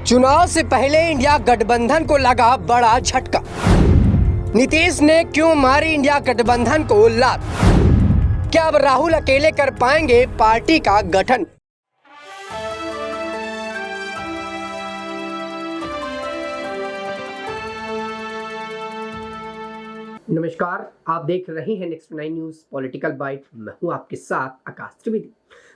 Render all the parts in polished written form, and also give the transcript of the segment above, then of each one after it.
चुनाव से पहले इंडिया गठबंधन को लगा बड़ा झटका। नीतीश ने क्यों मारी इंडिया गठबंधन को लात? क्या अब राहुल अकेले कर पाएंगे पार्टी का गठन? नमस्कार, आप देख रहे हैं नेक्स्ट 9 न्यूज पॉलिटिकल बाइट। मैं हूं आपके साथ आकाश त्रिवेदी।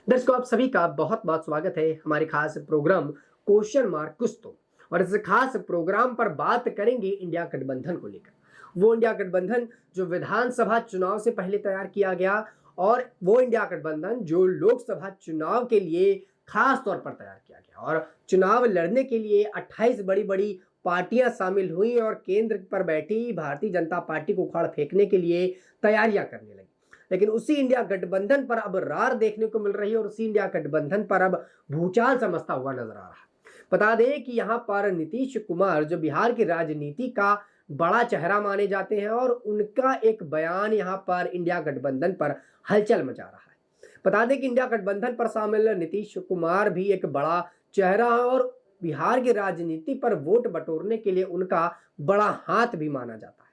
दर्शकों, आप सभी का बहुत बहुत स्वागत है हमारे खास प्रोग्राम क्वेश्चन मार्क कुछ तो। और इस खास प्रोग्राम पर बात करेंगे इंडिया गठबंधन को लेकर। वो इंडिया गठबंधन जो विधानसभा चुनाव से पहले तैयार किया गया और वो इंडिया गठबंधन जो लोकसभा चुनाव के लिए खास तौर पर तैयार किया गया। और चुनाव लड़ने के लिए 28 बड़ी बड़ी पार्टियां शामिल हुई और केंद्र पर बैठी भारतीय जनता पार्टी को उखाड़ फेंकने के लिए तैयारियां करने लगी। लेकिन उसी इंडिया गठबंधन पर अब रार देखने को मिल रही है और उसी इंडिया गठबंधन पर अब भूचाल समझता हुआ नजर आ रहा है। बता दें कि यहाँ पर नीतीश कुमार जो बिहार की राजनीति का बड़ा चेहरा माने जाते हैं और उनका एक बयान यहाँ पर इंडिया गठबंधन पर हलचल मचा रहा है। बता दें कि इंडिया गठबंधन पर शामिल नीतीश कुमार भी एक बड़ा चेहरा है और बिहार की राजनीति पर वोट बटोरने के लिए उनका बड़ा हाथ भी माना जाता है।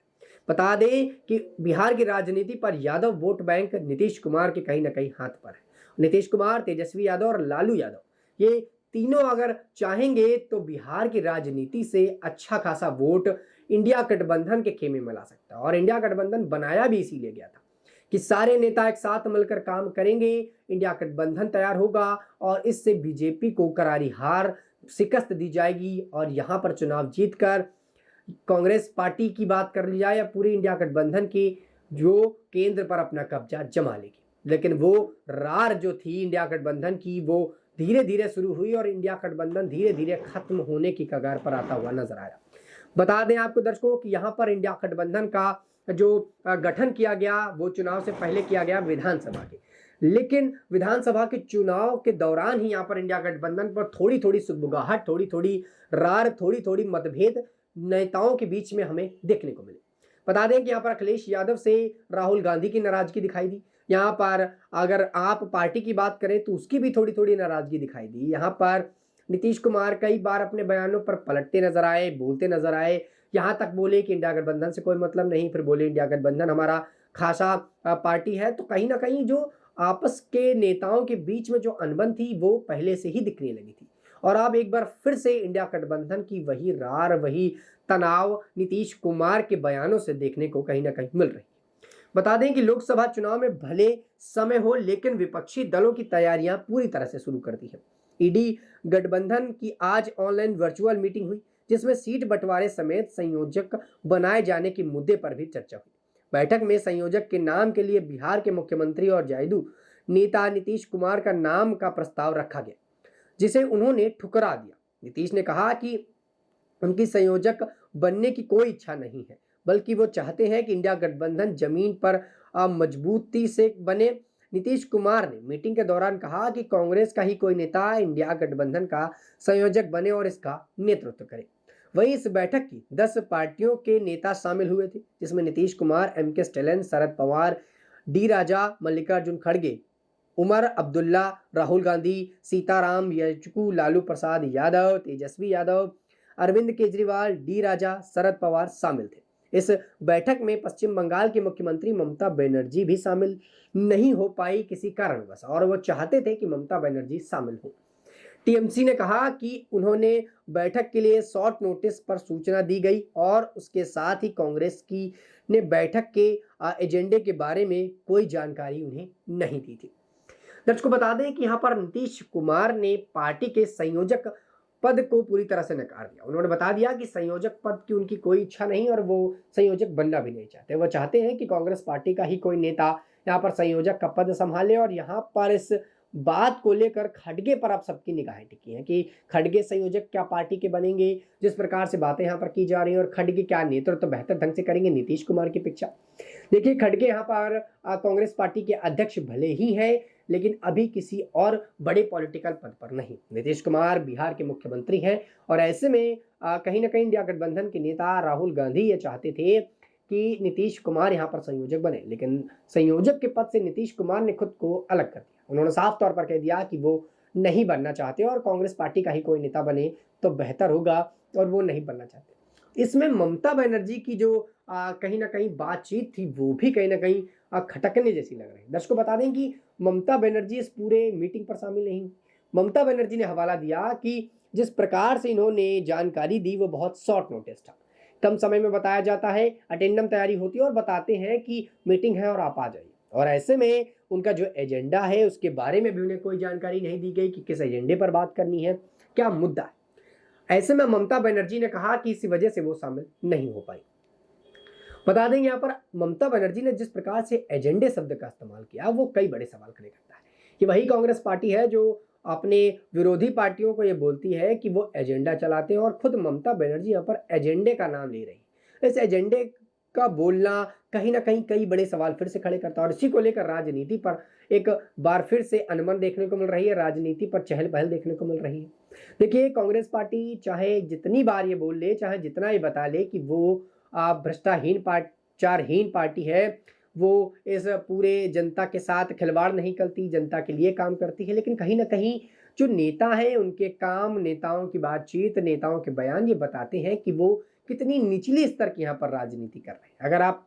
बता दें कि बिहार की राजनीति पर यादव वोट बैंक नीतीश कुमार के कहीं ना कहीं हाथ पर है। नीतीश कुमार, तेजस्वी यादव और लालू यादव ये तीनों अगर चाहेंगे तो बिहार की राजनीति से अच्छा खासा वोट इंडिया गठबंधन के खेमे में ला सकता है। और इंडिया गठबंधन बनाया भी इसीलिए गया था कि सारे नेता एक साथ मिलकर काम करेंगे, इंडिया गठबंधन तैयार होगा और इससे बीजेपी को करारी हार शिकस्त दी जाएगी और यहाँ पर चुनाव जीतकर कांग्रेस पार्टी की बात कर ली जाए या पूरी इंडिया गठबंधन की जो केंद्र पर अपना कब्जा जमा लेगी। लेकिन वो रार जो थी इंडिया गठबंधन की वो धीरे धीरे शुरू हुई और इंडिया गठबंधन धीरे धीरे खत्म होने की कगार पर आता हुआ नजर आया। बता दें आपको दर्शकों कि यहाँ पर इंडिया गठबंधन का जो गठन किया गया वो चुनाव से पहले किया गया विधानसभा के, लेकिन विधानसभा के चुनाव के दौरान ही यहाँ पर इंडिया गठबंधन पर थोड़ी थोड़ी सुगबुगाहट, थोड़ी थोड़ी रार, थोड़ी थोड़ी मतभेद नेताओं के बीच में हमें देखने को मिले। बता दें कि यहाँ पर अखिलेश यादव से राहुल गांधी की नाराजगी दिखाई दी। यहाँ पर अगर आप पार्टी की बात करें तो उसकी भी थोड़ी थोड़ी नाराजगी दिखाई दी। यहाँ पर नीतीश कुमार कई बार अपने बयानों पर पलटते नजर आए, बोलते नजर आए। यहाँ तक बोले कि इंडिया गठबंधन से कोई मतलब नहीं, फिर बोले इंडिया गठबंधन हमारा खासा पार्टी है। तो कहीं ना कहीं जो आपस के नेताओं के बीच में जो अनबन थी वो पहले से ही दिखने लगी थी। और अब एक बार फिर से इंडिया गठबंधन की वही रार, वही तनाव नीतीश कुमार के बयानों से देखने को कहीं ना कहीं मिल रही है। बता दें कि लोकसभा चुनाव में भले समय हो लेकिन विपक्षी दलों की तैयारियां पूरी तरह से शुरू कर दी है। ईडी गठबंधन की आज ऑनलाइन वर्चुअल मीटिंग हुई जिसमें सीट बंटवारे समेत संयोजक बनाए जाने के मुद्दे पर भी चर्चा हुई। बैठक में संयोजक के नाम के लिए बिहार के मुख्यमंत्री और जदयू नेता नीतीश कुमार का नाम का प्रस्ताव रखा गया, जिसे उन्होंने ठुकरा दिया। नीतीश ने कहा कि उनकी संयोजक बनने की कोई इच्छा नहीं है, बल्कि वो चाहते हैं कि इंडिया गठबंधन जमीन पर मजबूती से बने। नीतीश कुमार ने मीटिंग के दौरान कहा कि कांग्रेस का ही कोई नेता इंडिया गठबंधन का संयोजक बने और इसका नेतृत्व करे। वहीं इस बैठक की 10 पार्टियों के नेता शामिल हुए थे, जिसमें नीतीश कुमार, एम के स्टालिन, शरद पवार, डी राजा, मल्लिकार्जुन खड़गे, उमर अब्दुल्ला, राहुल गांधी, सीताराम येचुरी, लालू प्रसाद यादव, तेजस्वी यादव, अरविंद केजरीवाल, डी राजा, शरद पवार शामिल थे। इस बैठक में पश्चिम बंगाल की मुख्यमंत्री ममता बनर्जी भी शामिल नहीं हो पाई किसी कारणवश और वो चाहते थे कि ममता बनर्जी शामिल हो। टीएमसी ने कहा कि उन्होंने बैठक के लिए शॉर्ट नोटिस पर सूचना दी गई और उसके साथ ही कांग्रेस की ने बैठक के एजेंडे के बारे में कोई जानकारी उन्हें नहीं दी थी। दर्शकों, बता दें कि यहाँ पर नीतीश कुमार ने पार्टी के संयोजक पद को पूरी तरह से नकार दिया। उन्होंने बता दिया कि संयोजक पद की उनकी कोई इच्छा नहीं और वो संयोजक बनना भी नहीं चाहते। वो चाहते हैं कि कांग्रेस पार्टी का ही कोई नेता यहाँ पर संयोजक का पद संभाले। और यहाँ पर इस बात को लेकर खड़गे पर अब सबकी निगाहें टिकी हैं कि खड़गे संयोजक क्या पार्टी के बनेंगे, जिस प्रकार से बातें यहाँ पर की जा रही हैं, और खड़गे क्या नेतृत्व तो बेहतर ढंग से करेंगे नीतीश कुमार की अपेक्षा। देखिए, खड़गे यहाँ पर कांग्रेस पार्टी के अध्यक्ष भले ही है लेकिन अभी किसी और बड़े पॉलिटिकल पद पर नहीं। नीतीश कुमार बिहार के मुख्यमंत्री हैं और ऐसे में कहीं ना कहीं इंडिया गठबंधन के नेता राहुल गांधी ये चाहते थे कि नीतीश कुमार यहाँ पर संयोजक बने, लेकिन संयोजक के पद से नीतीश कुमार ने खुद को अलग कर दिया। उन्होंने साफ तौर पर कह दिया कि वो नहीं बनना चाहते और कांग्रेस पार्टी का ही कोई नेता बने तो बेहतर होगा, और वो नहीं बनना चाहते। इसमें ममता बनर्जी की जो कहीं ना कहीं बातचीत थी वो भी कहीं ना कहीं खटकने जैसी लग रही है। दर्शकों बता दें कि ममता बनर्जी इस पूरे मीटिंग पर शामिल नहीं हुई। ममता बनर्जी ने हवाला दिया कि जिस प्रकार से इन्होंने जानकारी दी वो बहुत शॉर्ट नोटिस था, कम समय में बताया जाता है, अटेंडम तैयारी होती है और बताते हैं कि मीटिंग है और आप आ जाइए, और ऐसे में उनका जो एजेंडा है उसके बारे में भी उन्हें कोई जानकारी नहीं दी गई कि किस एजेंडे पर बात करनी है, क्या मुद्दा है। ऐसे में ममता बनर्जी ने कहा कि इसी वजह से वो शामिल नहीं हो पाई। बता दें यहाँ पर ममता बनर्जी ने जिस प्रकार से एजेंडे शब्द का इस्तेमाल किया वो कई बड़े सवाल खड़े करता है। कि वही कांग्रेस पार्टी है जो अपने विरोधी पार्टियों को ये बोलती है कि वो एजेंडा चलाते हैं, और खुद ममता बनर्जी यहाँ पर एजेंडे का नाम ले रही है। इस एजेंडे का बोलना कहीं ना कहीं कई बड़े सवाल फिर से खड़े करता है, और इसी को लेकर राजनीति पर एक बार फिर से अनबन देखने को मिल रही है, राजनीति पर चहल पहल देखने को मिल रही है। देखिए, कांग्रेस पार्टी चाहे जितनी बार ये बोल ले, चाहे जितना ये बता ले कि वो भ्रष्टाहीन चारहीन पार्टी है, वो इस पूरे जनता के साथ खिलवाड़ नहीं करती, जनता के लिए काम करती है, लेकिन कहीं ना कहीं जो नेता हैं उनके काम, नेताओं की बातचीत, नेताओं के बयान ये बताते हैं कि वो कितनी निचली स्तर की यहाँ पर राजनीति कर रहे हैं। अगर आप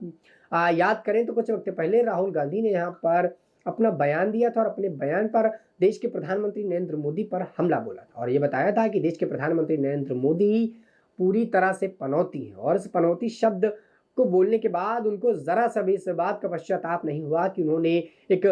याद करें तो कुछ वक्त पहले राहुल गांधी ने यहाँ पर अपना बयान दिया था और अपने बयान पर देश के प्रधानमंत्री नरेंद्र मोदी पर हमला बोला था, और ये बताया था कि देश के प्रधानमंत्री नरेंद्र मोदी पूरी तरह से पनौती है, और इस पनौती शब्द को बोलने के बाद उनको जरा सा भी इस बात का पश्चाताप नहीं हुआ कि उन्होंने एक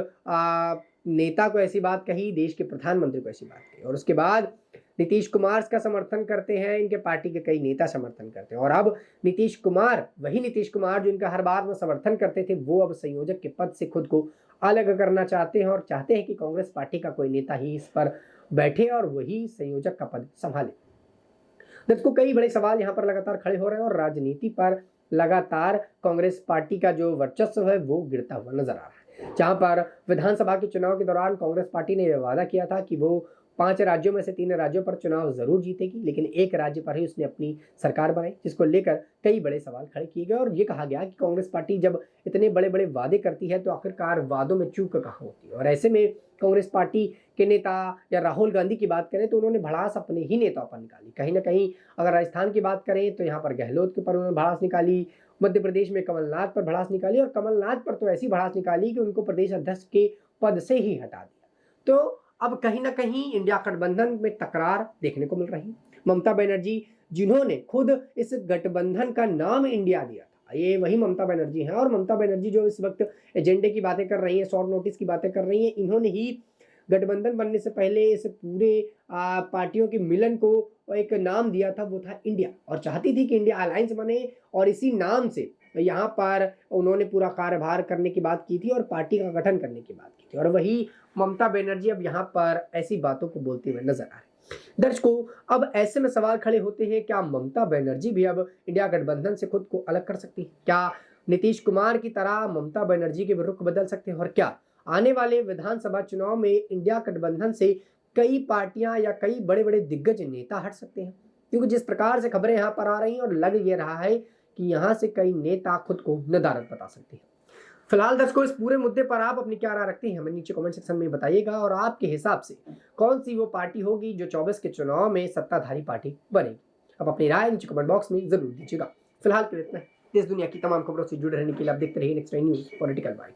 नेता को ऐसी बात कही, देश के प्रधानमंत्री को ऐसी बात कही। और उसके बाद नीतीश कुमार का समर्थन करते हैं, इनके पार्टी के कई नेता समर्थन करते हैं, और अब नीतीश कुमार, वही नीतीश कुमार जो इनका हर बात में समर्थन करते थे, वो अब संयोजक के पद से खुद को अलग करना चाहते हैं और चाहते हैं कि कांग्रेस पार्टी का कोई नेता ही इस पर बैठे और वही संयोजक का पद संभाले। दोस्तों, कई बड़े सवाल यहाँ पर लगातार खड़े हो रहे हैं और राजनीति पर लगातार कांग्रेस पार्टी का जो वर्चस्व है वो गिरता हुआ नजर आ रहा है। जहां पर विधानसभा के चुनाव के दौरान कांग्रेस पार्टी ने यह वादा किया था कि वो 5 राज्यों में से 3 राज्यों पर चुनाव जरूर जीतेगी, लेकिन एक राज्य पर ही उसने अपनी सरकार बनाई, जिसको लेकर कई बड़े सवाल खड़े किए गए। और ये कहा गया कि कांग्रेस पार्टी जब इतने बड़े बड़े वादे करती है तो आखिरकार वादों में चूक कहाँ होती है। और ऐसे में कांग्रेस पार्टी के नेता या राहुल गांधी की बात करें तो उन्होंने भड़ास अपने ही नेताओं पर निकाली। कहीं ना कहीं अगर राजस्थान की बात करें तो यहाँ पर गहलोत के ऊपर उन्होंने भड़ास निकाली, मध्य प्रदेश में कमलनाथ पर भड़ास निकाली, और कमलनाथ पर तो ऐसी भड़ास निकाली कि उनको प्रदेश अध्यक्ष के पद से ही हटा दिया। तो अब कहीं ना कहीं इंडिया गठबंधन में तकरार देखने को मिल रही है। ममता बनर्जी, जिन्होंने खुद इस गठबंधन का नाम इंडिया दिया था, ये वही ममता बनर्जी हैं। और ममता बनर्जी जो इस वक्त एजेंडे की बातें कर रही हैं, शॉर्ट नोटिस की बातें कर रही हैं, इन्होंने ही गठबंधन बनने से पहले इस पूरे पार्टियों के मिलन को एक नाम दिया था, वो था इंडिया, और चाहती थी कि इंडिया अलायंस बने, और इसी नाम से यहाँ पर उन्होंने पूरा कार्यभार करने की बात की थी और पार्टी का गठन करने की बात की थी। और वही ममता बनर्जी अब यहाँ पर ऐसी बातों को बोलते हुए नजर आ रहे हैं। दर्शकों, अब ऐसे में सवाल खड़े होते हैं, क्या ममता बनर्जी भी अब इंडिया गठबंधन से खुद को अलग कर सकती है? क्या नीतीश कुमार की तरह ममता बनर्जी के रुख बदल सकते हैं? और क्या आने वाले विधानसभा चुनाव में इंडिया गठबंधन से कई पार्टियां या कई बड़े बड़े दिग्गज नेता हट सकते हैं? क्योंकि जिस प्रकार से खबरें यहाँ पर आ रही हैं और लग ये रहा है कि यहाँ से कई नेता खुद को नदारद बता सकते हैं। फिलहाल दर्शकों, इस पूरे मुद्दे पर आप अपनी क्या राय रखते हैं हमें नीचे कमेंट सेक्शन में बताइएगा, और आपके हिसाब से कौन सी वो पार्टी होगी जो 24 के चुनाव में सत्ताधारी पार्टी बनेगी? अब अपनी राय नीचे कमेंट बॉक्स में जरूर दीजिएगा। फिलहाल के लिए इतना। देश दुनिया की तमाम खबरों से जुड़े रहने के लिए आप देखते रहिए नेक्स्ट न्यूज़ पॉलिटिकल बाइट।